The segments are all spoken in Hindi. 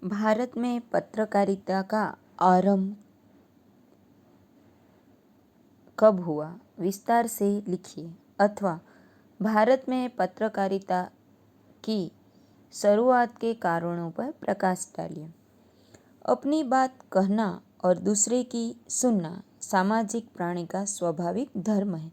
भारत में पत्रकारिता का आरंभ कब हुआ, विस्तार से लिखिए। अथवा भारत में पत्रकारिता की शुरुआत के कारणों पर प्रकाश डालिए। अपनी बात कहना और दूसरे की सुनना सामाजिक प्राणी का स्वाभाविक धर्म है।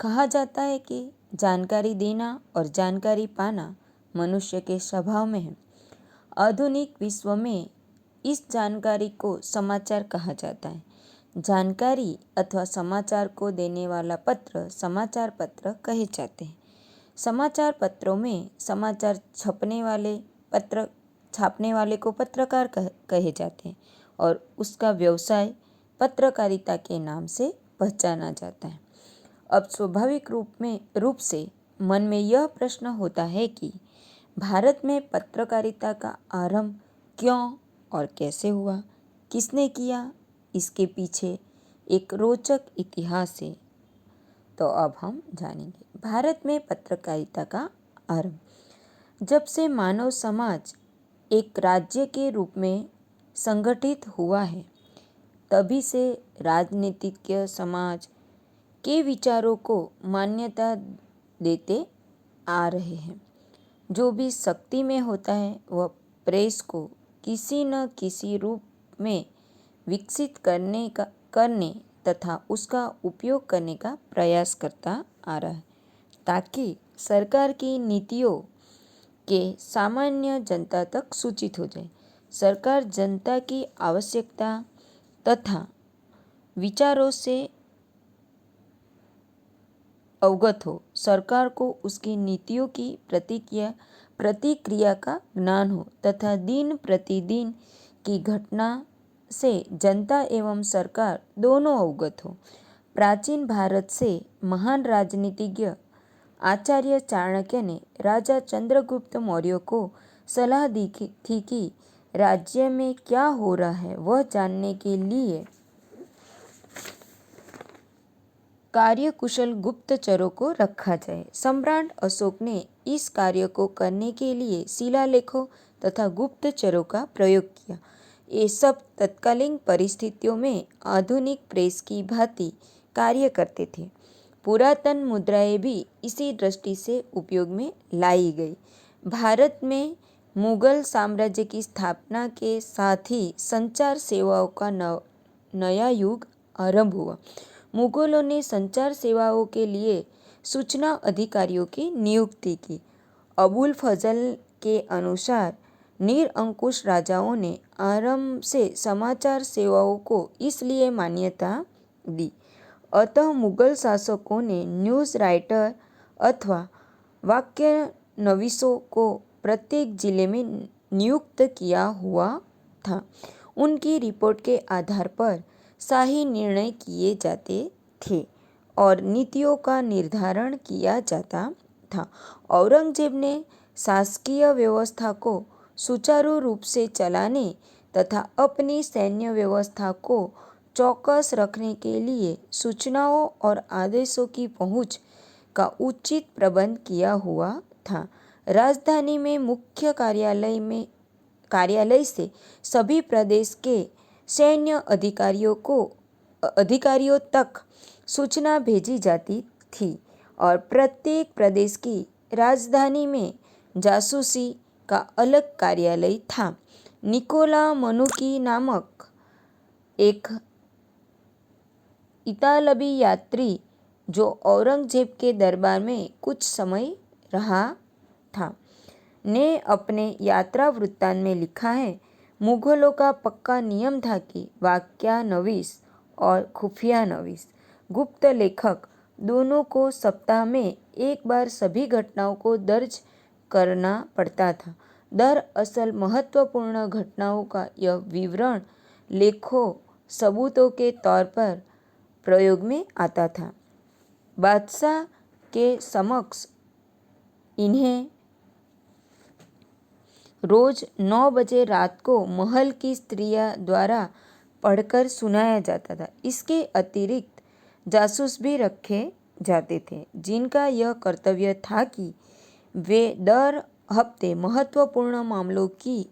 कहा जाता है कि जानकारी देना और जानकारी पाना मनुष्य के स्वभाव में है। आधुनिक विश्व में इस जानकारी को समाचार कहा जाता है। जानकारी अथवा समाचार को देने वाला पत्र समाचार पत्र कहे जाते हैं। समाचार पत्रों में समाचार छापने वाले को पत्रकार कहे जाते हैं और उसका व्यवसाय पत्रकारिता के नाम से पहचाना जाता है। अब स्वाभाविक रूप से मन में यह प्रश्न होता है कि भारत में पत्रकारिता का आरंभ क्यों और कैसे हुआ, किसने किया, इसके पीछे एक रोचक इतिहास है। तो अब हम जानेंगे भारत में पत्रकारिता का आरंभ। जब से मानव समाज एक राज्य के रूप में संगठित हुआ है, तभी से राजनीतिक समाज के विचारों को मान्यता देते आ रहे हैं। जो भी शक्ति में होता है वह प्रेस को किसी न किसी रूप में विकसित करने तथा उसका उपयोग करने का प्रयास करता आ रहा है, ताकि सरकार की नीतियों के सामान्य जनता तक सूचित हो जाए। सरकार जनता की आवश्यकता तथा विचारों से अवगत हो, सरकार को उसकी नीतियों की प्रतिक्रिया का ज्ञान हो तथा दिन प्रतिदिन की घटना से जनता एवं सरकार दोनों अवगत हो। प्राचीन भारत से महान राजनीतिज्ञ आचार्य चाणक्य ने राजा चंद्रगुप्त मौर्य को सलाह दी थी कि राज्य में क्या हो रहा है वह जानने के लिए कार्यकुशल गुप्तचरों को रखा जाए। सम्राट अशोक ने इस कार्य को करने के लिए शिलालेखों तथा गुप्तचरों का प्रयोग किया। ये सब तत्कालीन परिस्थितियों में आधुनिक प्रेस की भांति कार्य करते थे। पुरातन मुद्राएं भी इसी दृष्टि से उपयोग में लाई गई। भारत में मुगल साम्राज्य की स्थापना के साथ ही संचार सेवाओं का नया युग आरंभ हुआ। मुगलों ने संचार सेवाओं के लिए सूचना अधिकारियों की नियुक्ति की। अबुल फजल के अनुसार निरंकुश राजाओं ने आरंभ से समाचार सेवाओं को इसलिए मान्यता दी। अतः मुगल शासकों ने न्यूज़ राइटर अथवा वाक्य नवीसों को प्रत्येक जिले में नियुक्त किया हुआ था। उनकी रिपोर्ट के आधार पर शाही निर्णय किए जाते थे और नीतियों का निर्धारण किया जाता था। औरंगजेब ने शासकीय व्यवस्था को सुचारू रूप से चलाने तथा अपनी सैन्य व्यवस्था को चौकस रखने के लिए सूचनाओं और आदेशों की पहुंच का उचित प्रबंध किया हुआ था। राजधानी में मुख्य कार्यालय से सभी प्रदेश के सैन्य अधिकारियों तक सूचना भेजी जाती थी और प्रत्येक प्रदेश की राजधानी में जासूसी का अलग कार्यालय था। निकोला मनुकी नामक एक इतालवी यात्री जो औरंगजेब के दरबार में कुछ समय रहा था, ने अपने यात्रा वृत्तांत में लिखा है, मुगलों का पक्का नियम था कि वाक्यानवीस और खुफियानवीस गुप्त लेखक दोनों को सप्ताह में एक बार सभी घटनाओं को दर्ज करना पड़ता था। दरअसल महत्वपूर्ण घटनाओं का यह विवरण लेखों सबूतों के तौर पर प्रयोग में आता था। बादशाह के समक्ष इन्हें रोज 9 बजे रात को महल की स्त्रियां द्वारा पढ़कर सुनाया जाता था। इसके अतिरिक्त जासूस भी रखे जाते थे, जिनका यह कर्तव्य था कि वे दर हफ्ते महत्वपूर्ण मामलों की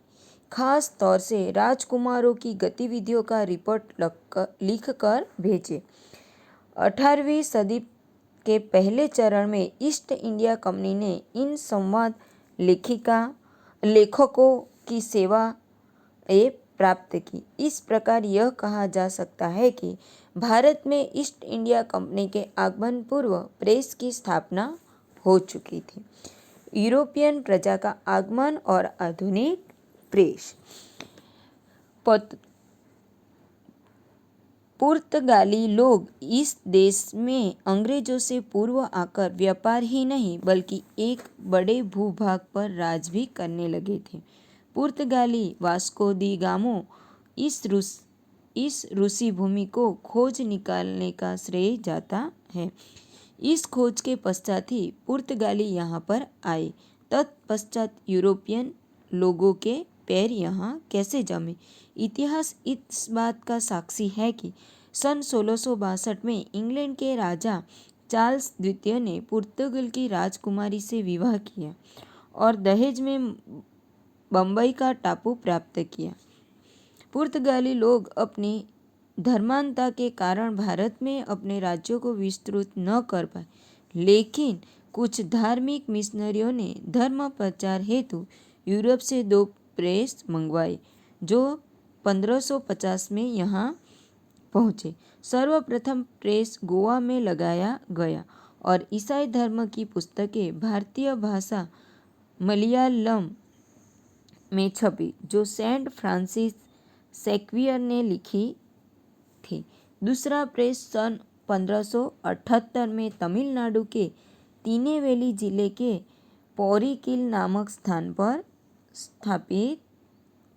खास तौर से राजकुमारों की गतिविधियों का रिपोर्ट लिखकर भेजे। 18वीं सदी के पहले चरण में ईस्ट इंडिया कंपनी ने इन संवाद लेखकों की सेवाएं प्राप्त की। इस प्रकार यह कहा जा सकता है कि भारत में ईस्ट इंडिया कंपनी के आगमन पूर्व प्रेस की स्थापना हो चुकी थी। यूरोपियन प्रजा का आगमन और आधुनिक प्रेस। पुर्तगाली लोग इस देश में अंग्रेजों से पूर्व आकर व्यापार ही नहीं बल्कि एक बड़े भूभाग पर राज भी करने लगे थे। पुर्तगाली वास्को दी गामा इस रूसी भूमि को खोज निकालने का श्रेय जाता है। इस खोज के पश्चात ही पुर्तगाली यहाँ पर आए। तत्पश्चात यूरोपियन लोगों के पैर यहाँ कैसे जमे, इतिहास इस बात का साक्षी है कि सन 1662 में इंग्लैंड के राजा चार्ल्स द्वितीय ने पुर्तगाल की राजकुमारी से विवाह किया और दहेज में बम्बई का टापू प्राप्त किया। पुर्तगाली लोग अपनी धर्मांधता के कारण भारत में अपने राज्यों को विस्तृत न कर पाए, लेकिन कुछ धार्मिक मिशनरियों ने धर्म प्रचार हेतु यूरोप से 2 प्रेस मंगवाए जो 1550 में यहाँ पहुँचे। सर्वप्रथम प्रेस गोवा में लगाया गया और ईसाई धर्म की पुस्तकें भारतीय भाषा मलयालम में छपी जो सेंट फ्रांसिस सेक्वियर ने लिखी थी। दूसरा प्रेस सन 1578 में तमिलनाडु के तिनेवेली जिले के पोरिकिल नामक स्थान पर स्थापित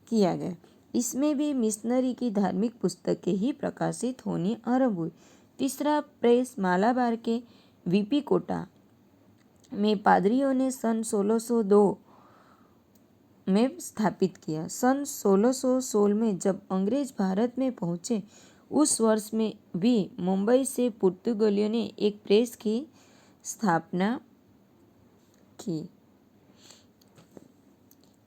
किया गया। इसमें भी मिशनरी की धार्मिक पुस्तकें ही प्रकाशित होनी आरंभ हुई। तीसरा प्रेस मालाबार के वीपी कोटा में पादरियों ने सन 1602 में स्थापित किया। सन 1616 में जब अंग्रेज भारत में पहुंचे, उस वर्ष में भी मुंबई से पुर्तगालियों ने एक प्रेस की स्थापना की।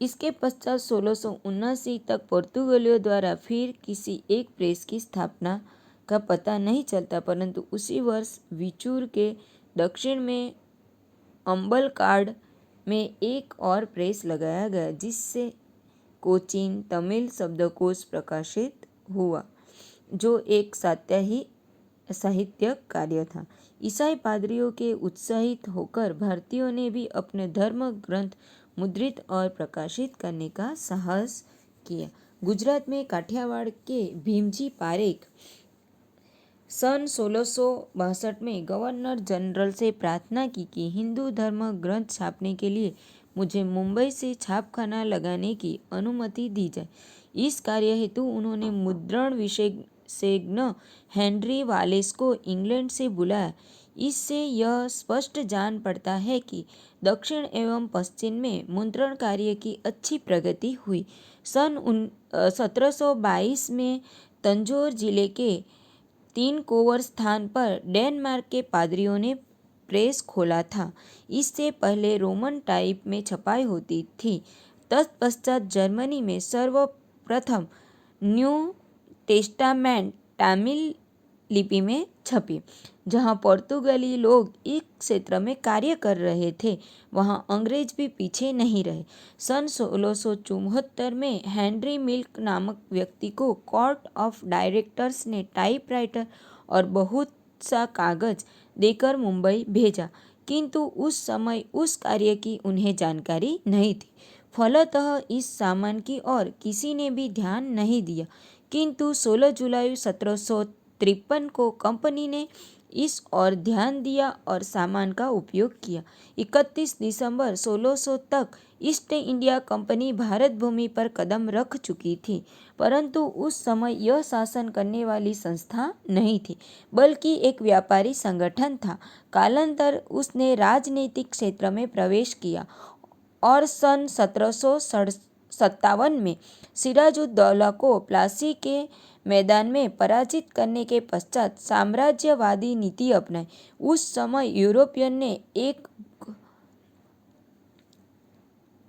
इसके पश्चात 1679 तक पुर्तगालियों द्वारा फिर किसी एक प्रेस की स्थापना का पता नहीं चलता, परंतु उसी वर्ष विचूर के दक्षिण में अंबलकाड में एक और प्रेस लगाया गया जिससे कोचीन तमिल शब्दकोश प्रकाशित हुआ, जो एक साहित्यिक कार्य था। ईसाई पादरियों के उत्साहित होकर भारतीयों ने भी अपने धर्म ग्रंथ मुद्रित और प्रकाशित करने का साहस किया। गुजरात में काठियावाड़ के भीमजी पारेख सन 1662 में गवर्नर जनरल से प्रार्थना की कि हिंदू धर्म ग्रंथ छापने के लिए मुझे मुंबई से छापखाना लगाने की अनुमति दी जाए। इस कार्य हेतु उन्होंने मुद्रण विशेषज्ञ हेनरी वालेस को इंग्लैंड से बुलाया। इससे यह स्पष्ट जान पड़ता है कि दक्षिण एवं पश्चिम में मुद्रण कार्य की अच्छी प्रगति हुई। सन 1722 में तंजौर जिले के 3 कोवर स्थान पर डेनमार्क के पादरियों ने प्रेस खोला था। इससे पहले रोमन टाइप में छपाई होती थी। तत्पश्चात जर्मनी में सर्वप्रथम न्यू टेस्टामेंट तमिल लिपि में छपी। जहां पुर्तगाली लोग इस क्षेत्र में कार्य कर रहे थे, वहां अंग्रेज भी पीछे नहीं रहे। सन 1674 में हेनरी मिल्क नामक व्यक्ति को कोर्ट ऑफ डायरेक्टर्स ने टाइपराइटर और बहुत सा कागज देकर मुंबई भेजा, किंतु उस समय उस कार्य की उन्हें जानकारी नहीं थी। फलतः इस सामान की ओर किसी ने भी ध्यान नहीं दिया, किंतु 16 जुलाई 1753 को कंपनी ने इस ओर ध्यान दिया और सामान का उपयोग किया। 31 दिसंबर 1600 तक ईस्ट इंडिया कंपनी भारत भूमि पर कदम रख चुकी थी, परंतु उस समय यह शासन करने वाली संस्था नहीं थी, बल्कि एक व्यापारी संगठन था। कालांतर उसने राजनीतिक क्षेत्र में प्रवेश किया और सन 1757 में सिराजुद्दौला को प्लासी के मैदान में पराजित करने के पश्चात साम्राज्यवादी नीति अपनाई। उस समय यूरोपियन ने एक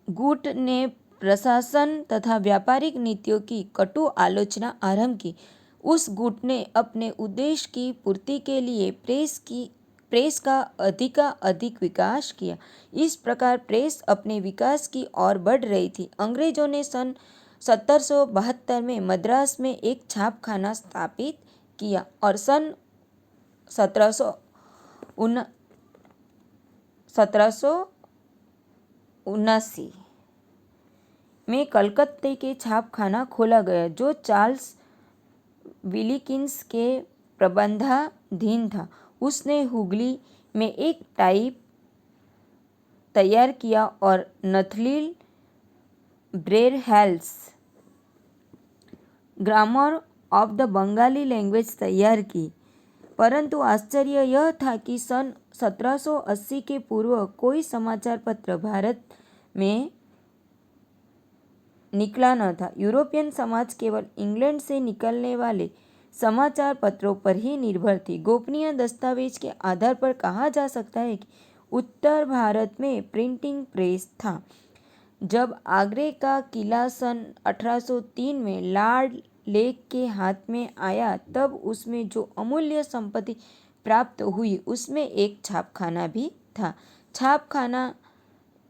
गुट ने प्रशासन तथा व्यापारिक नीतियों की कटु आलोचना आरंभ की। उस गुट ने अपने उद्देश्य की पूर्ति के लिए प्रेस का अधिक विकास किया। इस प्रकार प्रेस अपने विकास की ओर बढ़ रही थी। अंग्रेजों ने सन 1772 में मद्रास में एक छापखाना स्थापित किया और सन 1779 में कलकत्ते के छापखाना खोला गया, जो चार्ल्स विलिकिंस के प्रबंधाधीन था। उसने हुगली में एक टाइप तैयार किया और Nathaniel Brassey Halhed grammar of the Bengali language तैयार की। परंतु आश्चर्य यह था कि सन 1780 के पूर्व कोई समाचार पत्र भारत में निकला न था। यूरोपियन समाज केवल इंग्लैंड से निकलने वाले समाचार पत्रों पर ही निर्भर थी। गोपनीय दस्तावेज के आधार पर कहा जा सकता है कि उत्तर भारत में प्रिंटिंग प्रेस था। जब आगरे का किला सन 1803 में लॉर्ड लेक के हाथ में आया, तब उसमें जो अमूल्य संपत्ति प्राप्त हुई उसमें एक छापखाना भी था। छापखाना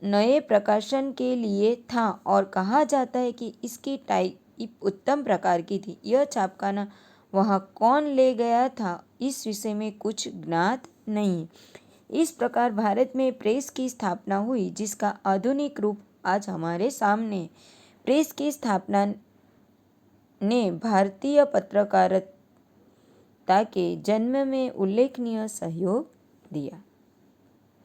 नए प्रकाशन के लिए था और कहा जाता है कि इसकी टाइप उत्तम प्रकार की थी। यह छापखाना वहाँ कौन ले गया था, इस विषय में कुछ ज्ञात नहीं। इस प्रकार भारत में प्रेस की स्थापना हुई, जिसका आधुनिक रूप आज हमारे सामने। प्रेस की स्थापना ने भारतीय पत्रकारिता के जन्म में उल्लेखनीय सहयोग दिया।